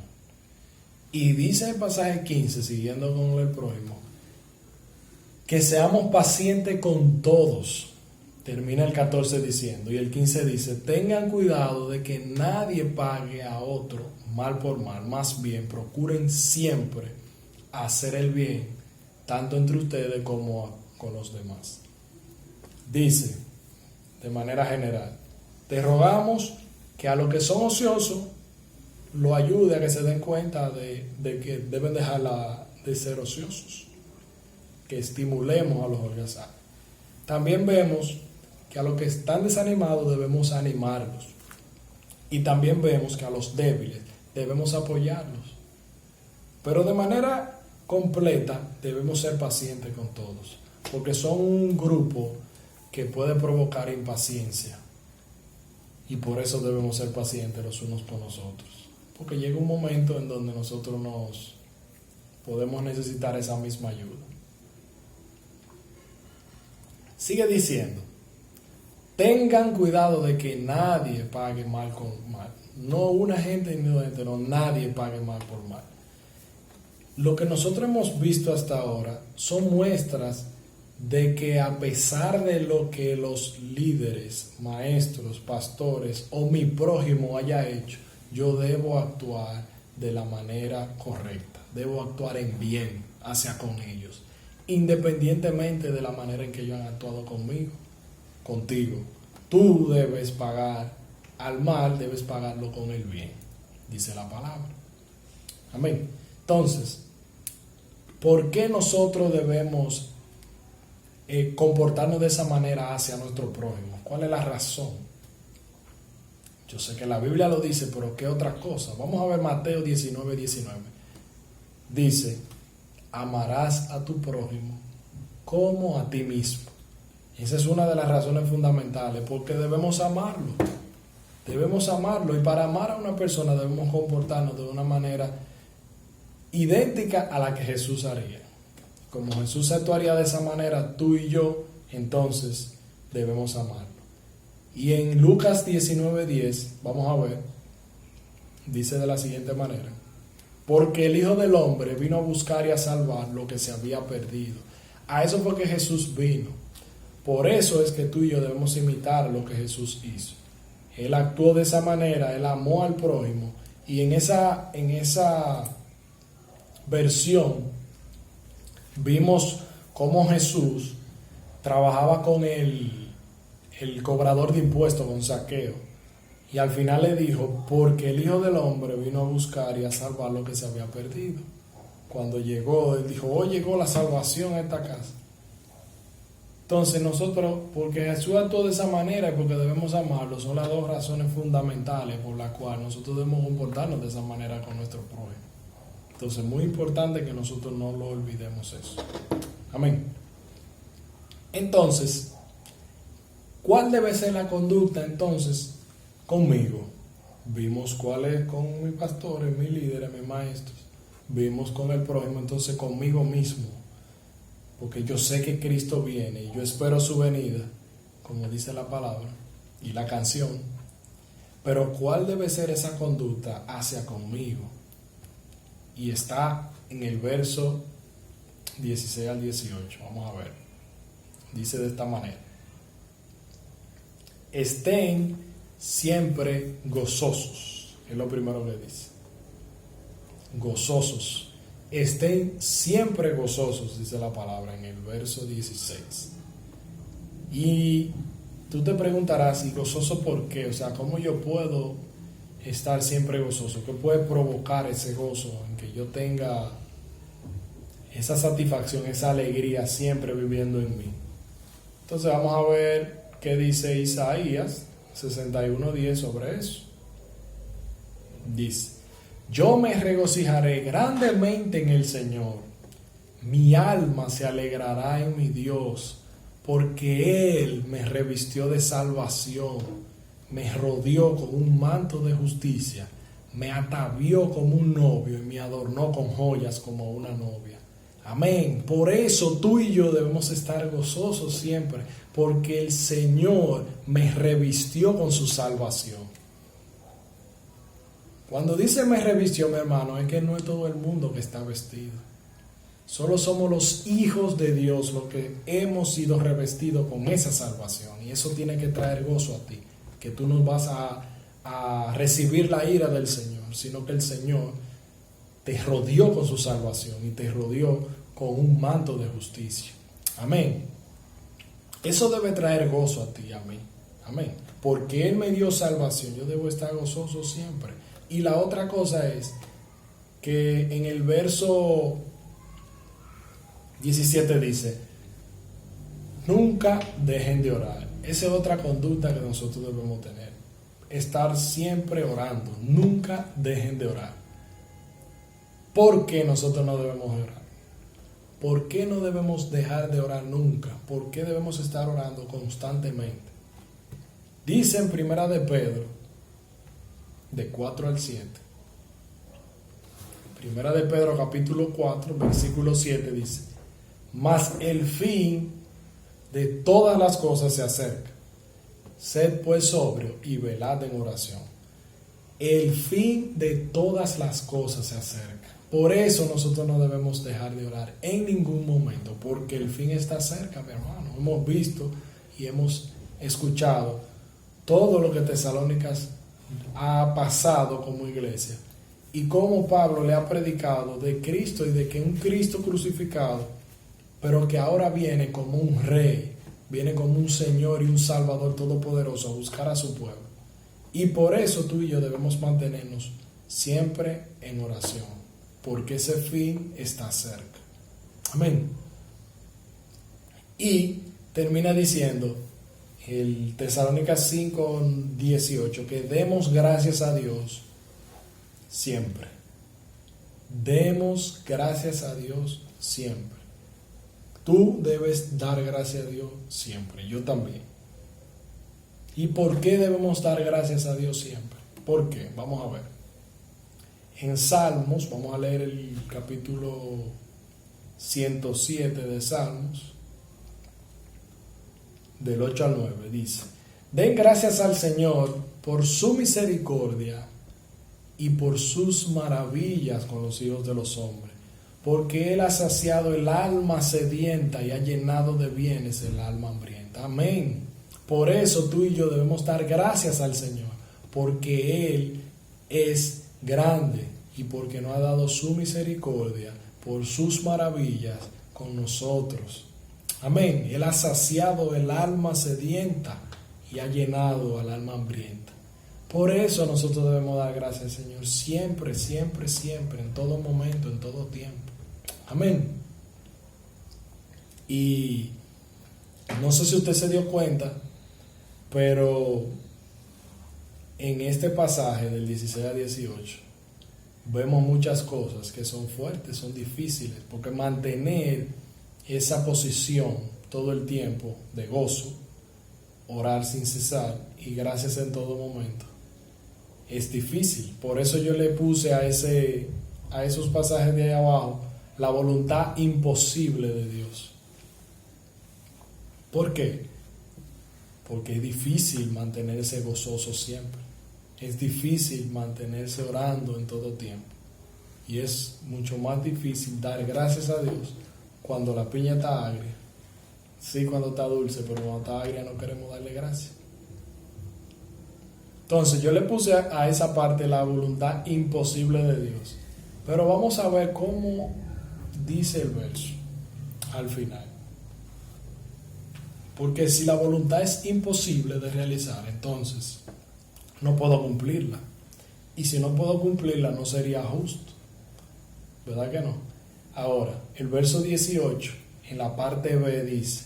Y dice el pasaje 15, siguiendo con el prójimo, que seamos pacientes con todos. Termina el 14 diciendo, y el 15 dice: tengan cuidado de que nadie pague a otro mal por mal, más bien procuren siempre hacer el bien, tanto entre ustedes como con los demás. Dice, de manera general, te rogamos que a los que son ociosos lo ayude a que se den cuenta de que deben dejar de ser ociosos, que estimulemos a los holgazanes. También vemos que a los que están desanimados debemos animarlos, y también vemos que a los débiles debemos apoyarlos, pero de manera completa debemos ser pacientes con todos, porque son un grupo que puede provocar impaciencia, y por eso debemos ser pacientes los unos con los otros, porque llega un momento en donde nosotros nos podemos necesitar esa misma ayuda. Sigue diciendo: tengan cuidado de que nadie pague mal con mal. No una gente ni otra gente, no, nadie pague mal por mal. Lo que nosotros hemos visto hasta ahora son muestras de que a pesar de lo que los líderes, maestros, pastores o mi prójimo haya hecho, yo debo actuar de la manera correcta, debo actuar en bien hacia con ellos, independientemente de la manera en que ellos han actuado conmigo, contigo. Tú debes pagar al mal, debes pagarlo con el bien, dice la palabra. Amén. Entonces, ¿por qué nosotros debemos comportarnos de esa manera hacia nuestro prójimo? ¿Cuál es la razón? Yo sé que la Biblia lo dice, pero ¿qué otra cosa? Vamos a ver Mateo 19:19. Dice: amarás a tu prójimo como a ti mismo. Esa es una de las razones fundamentales, porque debemos amarlo. Debemos amarlo, y para amar a una persona debemos comportarnos de una manera idéntica a la que Jesús haría. Como Jesús actuaría de esa manera, tú y yo, entonces debemos amarlo. Y en Lucas 19:10, vamos a ver, dice de la siguiente manera: porque el Hijo del Hombre vino a buscar y a salvar lo que se había perdido. A eso fue que Jesús vino. Por eso es que tú y yo debemos imitar lo que Jesús hizo. Él actuó de esa manera, él amó al prójimo, y en esa versión vimos cómo Jesús trabajaba con el cobrador de impuestos, con Zaqueo. Y al final le dijo: porque el Hijo del Hombre vino a buscar y a salvar lo que se había perdido. Cuando llegó, él dijo: hoy llegó la salvación a esta casa. Entonces nosotros, porque Jesús actuó de esa manera y porque debemos amarlo, son las dos razones fundamentales por las cuales nosotros debemos comportarnos de esa manera con nuestro prójimo. Entonces es muy importante que nosotros no lo olvidemos eso. Amén. Entonces, ¿cuál debe ser la conducta entonces conmigo? Vimos cuál es con mis pastores, mis líderes, mis maestros. Vimos con el prójimo, entonces conmigo mismo. Porque yo sé que Cristo viene y yo espero su venida, como dice la palabra y la canción. Pero ¿cuál debe ser esa conducta hacia conmigo? Y está en el verso 16 al 18. Vamos a ver. Dice de esta manera: estén siempre gozosos. Es lo primero que dice. Gozosos. Estén siempre gozosos, dice la palabra en el verso 16. Y tú te preguntarás: ¿y gozoso por qué? O sea, ¿cómo yo puedo estar siempre gozoso? ¿Qué puede provocar ese gozo en que yo tenga esa satisfacción, esa alegría siempre viviendo en mí? Entonces vamos a ver qué dice Isaías 61:10 sobre eso. Dice: yo me regocijaré grandemente en el Señor, mi alma se alegrará en mi Dios, porque Él me revistió de salvación, me rodeó con un manto de justicia, me atavió como un novio y me adornó con joyas como una novia. Amén. Por eso tú y yo debemos estar gozosos siempre, porque el Señor me revistió con su salvación. Cuando dice me revistió, mi hermano, es que no es todo el mundo que está vestido. Solo somos los hijos de Dios los que hemos sido revestidos con esa salvación. Y eso tiene que traer gozo a ti. Que tú no vas a recibir la ira del Señor, sino que el Señor te rodeó con su salvación y te rodeó con un manto de justicia. Amén. Eso debe traer gozo a ti y a mí. Amén. Porque Él me dio salvación, yo debo estar gozoso siempre. Y la otra cosa es que en el verso 17 dice: nunca dejen de orar. Esa es otra conducta que nosotros debemos tener. Estar siempre orando. Nunca dejen de orar. ¿Por qué nosotros no debemos orar? ¿Por qué no debemos dejar de orar nunca? ¿Por qué debemos estar orando constantemente? Dice en Primera de Pedro, de 4 al 7. Primera de Pedro capítulo 4, versículo 7 dice: mas el fin de todas las cosas se acerca. Sed pues sobrio y velad en oración. El fin de todas las cosas se acerca. Por eso nosotros no debemos dejar de orar en ningún momento, porque el fin está cerca, mi hermano. Hemos visto y hemos escuchado todo lo que Tesalónicas ha pasado como iglesia y cómo Pablo le ha predicado de Cristo y de que un Cristo crucificado, pero que ahora viene como un rey, viene como un Señor y un Salvador todopoderoso a buscar a su pueblo. Y por eso tú y yo debemos mantenernos siempre en oración, porque ese fin está cerca. Amén. Y termina diciendo el Tesalónicas 5:18, que demos gracias a Dios siempre. Demos gracias a Dios siempre. Tú debes dar gracias a Dios siempre, yo también. ¿Y por qué debemos dar gracias a Dios siempre? ¿Por qué? Vamos a ver. En Salmos, vamos a leer el capítulo 107 de Salmos, del 8 al 9, dice: den gracias al Señor por su misericordia, y por sus maravillas con los hijos de los hombres. Porque Él ha saciado el alma sedienta y ha llenado de bienes el alma hambrienta. Amén. Por eso tú y yo debemos dar gracias al Señor, porque Él es grande y porque nos ha dado su misericordia por sus maravillas con nosotros. Amén. Él ha saciado el alma sedienta y ha llenado al alma hambrienta. Por eso nosotros debemos dar gracias al Señor siempre, siempre, siempre, en todo momento, en todo tiempo. Amén. Y no sé si usted se dio cuenta, pero en este pasaje del 16 a 18 vemos muchas cosas que son fuertes, son difíciles, porque mantener esa posición todo el tiempo de gozo, orar sin cesar y gracias en todo momento, es difícil. Por eso yo le puse a esos pasajes de ahí abajo la voluntad imposible de Dios. ¿Por qué? Porque es difícil mantenerse gozoso siempre. Es difícil mantenerse orando en todo tiempo. Y es mucho más difícil dar gracias a Dios cuando la piña está agria. Sí, cuando está dulce, pero cuando está agria no queremos darle gracias. Entonces yo le puse a esa parte la voluntad imposible de Dios. Pero vamos a ver cómo dice el verso al final. Porque si la voluntad es imposible de realizar, entonces no puedo cumplirla. Y si no puedo cumplirla, no sería justo. ¿Verdad que no? Ahora, el verso 18, en la parte B dice,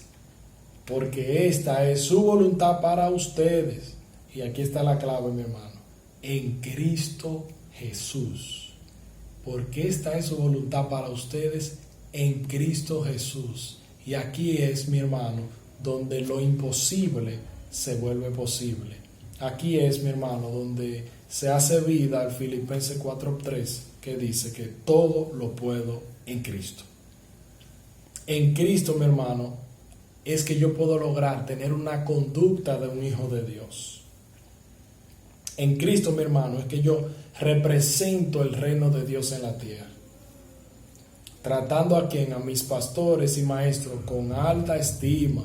porque esta es su voluntad para ustedes. Y aquí está la clave, mi hermano. En Cristo Jesús. Porque esta es su voluntad para ustedes en Cristo Jesús. Y aquí es, mi hermano, donde lo imposible se vuelve posible. Aquí es, mi hermano, donde se hace vida al Filipenses 4:3, que dice que todo lo puedo en Cristo. En Cristo, mi hermano, es que yo puedo lograr tener una conducta de un hijo de Dios. En Cristo, mi hermano, es que yo represento el reino de Dios en la tierra. Tratando a mis pastores y maestros con alta estima.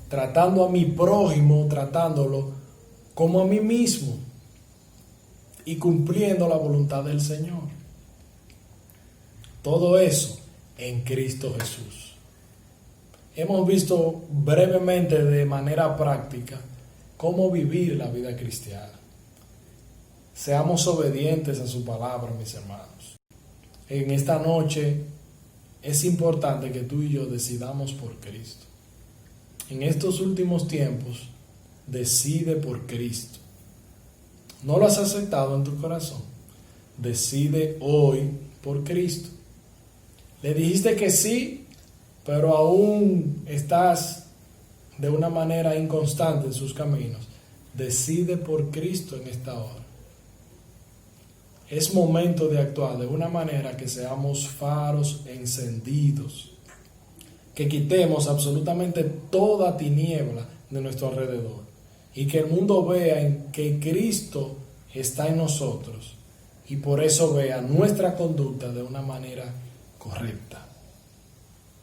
Tratando a mi prójimo, tratándolo como a mí mismo. Y cumpliendo la voluntad del Señor. Todo eso en Cristo Jesús. Hemos visto brevemente de manera práctica cómo vivir la vida cristiana. Seamos obedientes a su palabra, mis hermanos. En esta noche es importante que tú y yo decidamos por Cristo. En estos últimos tiempos, decide por Cristo. ¿No lo has aceptado en tu corazón? Decide hoy por Cristo. Le dijiste que sí, pero aún estás de una manera inconstante en sus caminos. Decide por Cristo en esta hora. Es momento de actuar de una manera que seamos faros encendidos, que quitemos absolutamente toda tiniebla de nuestro alrededor y que el mundo vea en que Cristo está en nosotros y por eso vea nuestra conducta de una manera correcta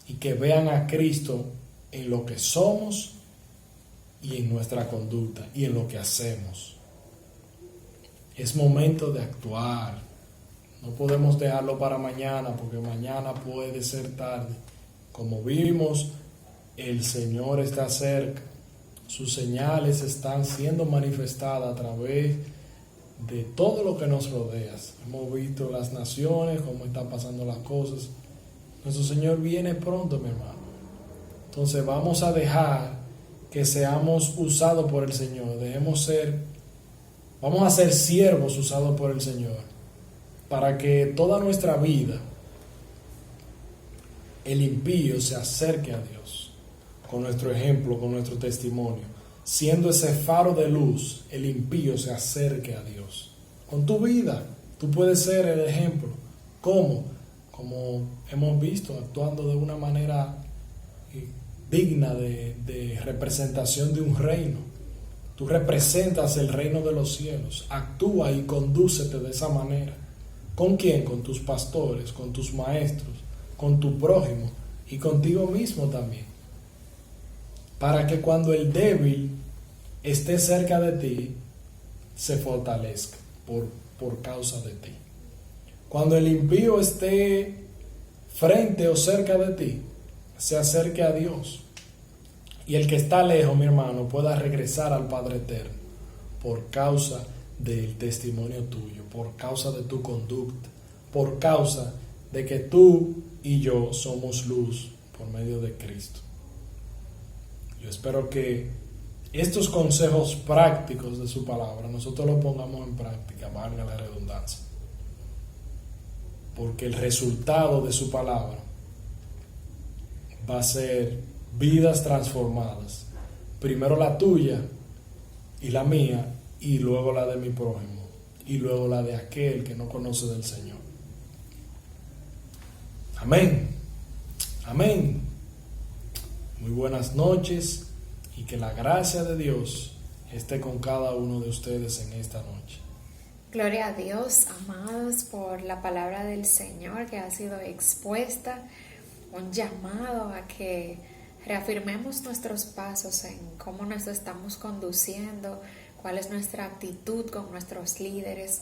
y que vean a Cristo en lo que somos y en nuestra conducta y en lo que hacemos. Es momento de actuar. No podemos dejarlo para mañana porque mañana puede ser tarde. Como vimos, el Señor está cerca. Sus señales están siendo manifestadas a través de todo lo que nos rodea. Hemos visto las naciones, cómo están pasando las cosas. Nuestro Señor viene pronto, mi hermano. Entonces vamos a dejar que seamos usados por el Señor. Vamos a ser siervos usados por el Señor para que toda nuestra vida el impío se acerque a Dios con nuestro ejemplo, con nuestro testimonio. Siendo ese faro de luz, el impío se acerque a Dios. Con tu vida, tú puedes ser el ejemplo. ¿Cómo? Como hemos visto, actuando de una manera digna de representación de un reino. Tú representas el reino de los cielos. Actúa y condúcete de esa manera. ¿Con quién? Con tus pastores, con tus maestros, con tu prójimo y contigo mismo también. Para que cuando el débil esté cerca de ti, se fortalezca por causa de ti. Cuando el impío esté frente o cerca de ti, se acerque a Dios. Y el que está lejos, mi hermano, pueda regresar al Padre Eterno por causa del testimonio tuyo, por causa de tu conducta, por causa de que tú y yo somos luz por medio de Cristo. Yo espero que estos consejos prácticos de su palabra nosotros los pongamos en práctica, valga la redundancia, porque el resultado de su palabra va a ser vidas transformadas, primero la tuya y la mía, y luego la de mi prójimo, y luego la de aquel que no conoce del Señor. Amén. Amén. Muy buenas noches y que la gracia de Dios esté con cada uno de ustedes en esta noche. Gloria a Dios, amados, por la palabra del Señor que ha sido expuesta, un llamado a que reafirmemos nuestros pasos en cómo nos estamos conduciendo, cuál es nuestra actitud con nuestros líderes,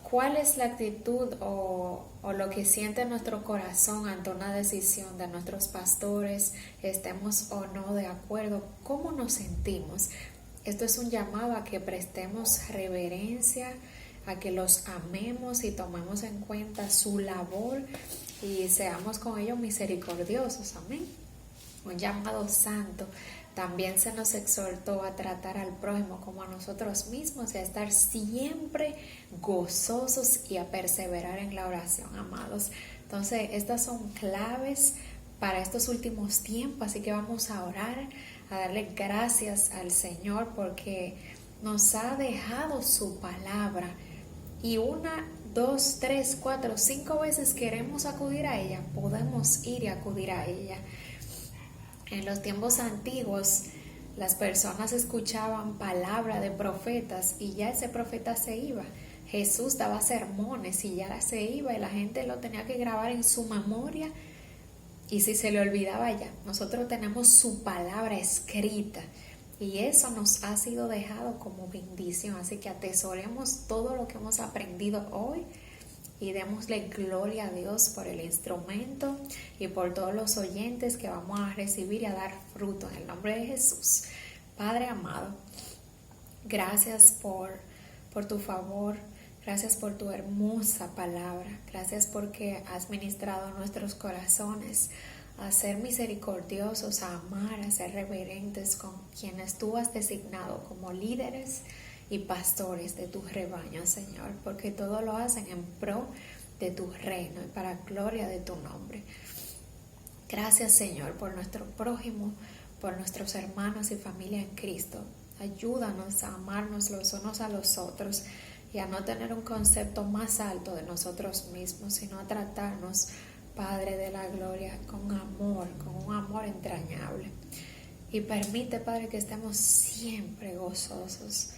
cuál es la actitud o lo que siente nuestro corazón ante una decisión de nuestros pastores, estemos o no de acuerdo, cómo nos sentimos. Esto es un llamado a que prestemos reverencia, a que los amemos y tomemos en cuenta su labor y seamos con ellos misericordiosos. Amén. Un llamado santo. También se nos exhortó a tratar al prójimo como a nosotros mismos y a estar siempre gozosos y a perseverar en la oración, amados. Entonces, estas son claves para estos últimos tiempos, así que vamos a orar, a darle gracias al Señor porque nos ha dejado su palabra y 1, 2, 3, 4, 5 veces queremos acudir a ella, podemos ir y acudir a ella. En los tiempos antiguos, las personas escuchaban palabra de profetas y ya ese profeta se iba. Jesús daba sermones y ya se iba y la gente lo tenía que grabar en su memoria y si se le olvidaba ya. Nosotros tenemos su palabra escrita y eso nos ha sido dejado como bendición. Así que atesoremos todo lo que hemos aprendido hoy y démosle gloria a Dios por el instrumento y por todos los oyentes que vamos a recibir y a dar fruto en el nombre de Jesús. Padre amado, gracias por tu favor, gracias por tu hermosa palabra, gracias porque has ministrado a nuestros corazones a ser misericordiosos, a amar, a ser reverentes con quienes tú has designado como líderes y pastores de tu rebaño, Señor, porque todo lo hacen en pro de tu reino y para gloria de tu nombre. Gracias, Señor, por nuestro prójimo, por nuestros hermanos y familia en Cristo. Ayúdanos a amarnos los unos a los otros y a no tener un concepto más alto de nosotros mismos, sino a tratarnos, Padre de la gloria, con amor, con un amor entrañable. Y permite, Padre, que estemos siempre gozosos,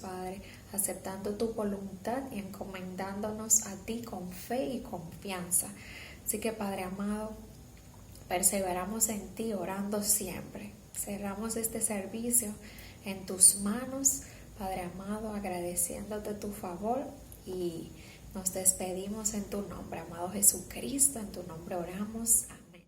Padre, aceptando tu voluntad y encomendándonos a ti con fe y confianza. Así que, Padre amado, perseveramos en ti orando siempre. Cerramos este servicio en tus manos, Padre amado, agradeciéndote tu favor y nos despedimos en tu nombre, amado Jesucristo, en tu nombre oramos.